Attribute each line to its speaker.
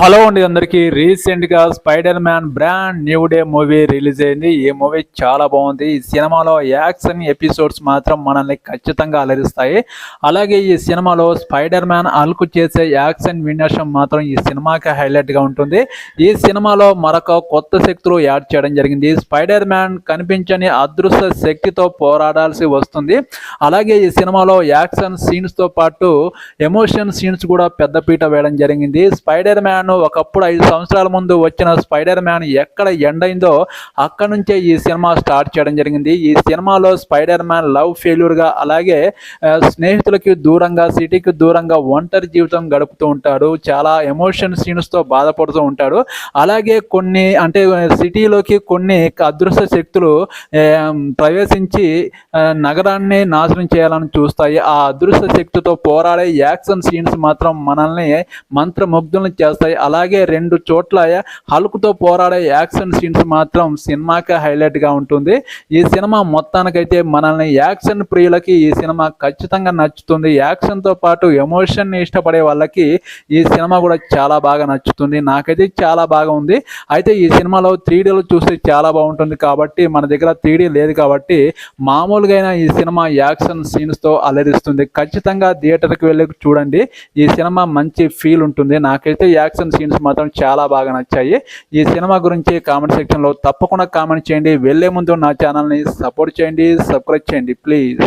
Speaker 1: Hello అండి అందరికీ. రీసెంట్గా spider man brand new day movie release అయింది. ఈ మూవీ చాలా బాగుంది. ఈ సినిమాలో యాక్షన్ ఎపిసోడ్స్ మాత్రం మనల్ని ఖచ్చితంగా అలరిస్తాయి. అలాగే ఈ సినిమాలో స్పైడర్ మ్యాన్ అల్కు చేసే యాక్షన్ విన్యాసం మాత్రం ఈ సినిమాకి హైలైట్గా ఉంటుంది. ఈ సినిమాలో మరొక కొత్త శక్తులు యాడ్ చేయడం జరిగింది. స్పైడర్ మ్యాన్ కనిపించని అదృశ్య శక్తితో పోరాడాల్సి వస్తుంది. అలాగే ఈ సినిమాలో యాక్షన్ సీన్స్తో పాటు ఎమోషన్ సీన్స్ కూడా పెద్దపీట వేయడం జరిగింది. స్పైడర్ మ్యాన్ ఒకప్పుడు 5 సంవత్సరాల ముందు వచ్చిన స్పైడర్ మ్యాన్ ఎక్కడ ఎండ్ అయిందో అక్కడ నుంచే ఈ సినిమా స్టార్ట్ చేయడం జరిగింది. ఈ సినిమాలో స్పైడర్ మ్యాన్ లవ్ ఫెయిల్యూర్గా, అలాగే స్నేహితులకి దూరంగా, సిటీకి దూరంగా ఒంటరి జీవితం గడుపుతూ ఉంటాడు. చాలా ఎమోషన్ సీన్స్తో బాధపడుతూ ఉంటాడు. అలాగే కొన్ని సిటీలోకి కొన్ని అదృశ్య శక్తులు ప్రవేశించి నగరాన్ని నాశనం చేయాలని చూస్తాయి. ఆ అదృశ్య శక్తితో పోరాడే యాక్షన్ సీన్స్ మాత్రం మనల్ని మంత్రముగ్ధులను చేస్తాయి. అలాగే 2 చోట్ల హల్క్తో పోరాడే యాక్షన్ సీన్స్ మాత్రం సినిమాకి హైలైట్గా ఉంటుంది. ఈ సినిమా మొత్తానికైతే మనల్ని యాక్షన్ ప్రియులకి ఈ సినిమా ఖచ్చితంగా నచ్చుతుంది. యాక్షన్తో పాటు ఎమోషన్ ఇష్టపడే వాళ్ళకి ఈ సినిమా కూడా చాలా బాగా నచ్చుతుంది. నాకైతే చాలా బాగా ఉంది. అయితే ఈ సినిమాలో 3Dలో చూస్తే చాలా బాగుంటుంది కాబట్టి మన దగ్గర 3D లేదు కాబట్టి మామూలుగా ఈ సినిమా యాక్షన్ సీన్స్తో అలరిస్తుంది. ఖచ్చితంగా థియేటర్కి వెళ్ళి చూడండి. ఈ సినిమా మంచి ఫీల్ ఉంటుంది. నాకైతే యాక్షన్ సీన్స్ మాత్రం చాలా బాగా నచ్చాయి. ఈ సినిమా గురించి కామెంట్ సెక్షన్లో తప్పకుండా కామెంట్ చేయండి. వెళ్ళే ముందు నా ఛానల్ని సపోర్ట్ చేయండి, సబ్స్క్రైబ్ చేయండి ప్లీజ్.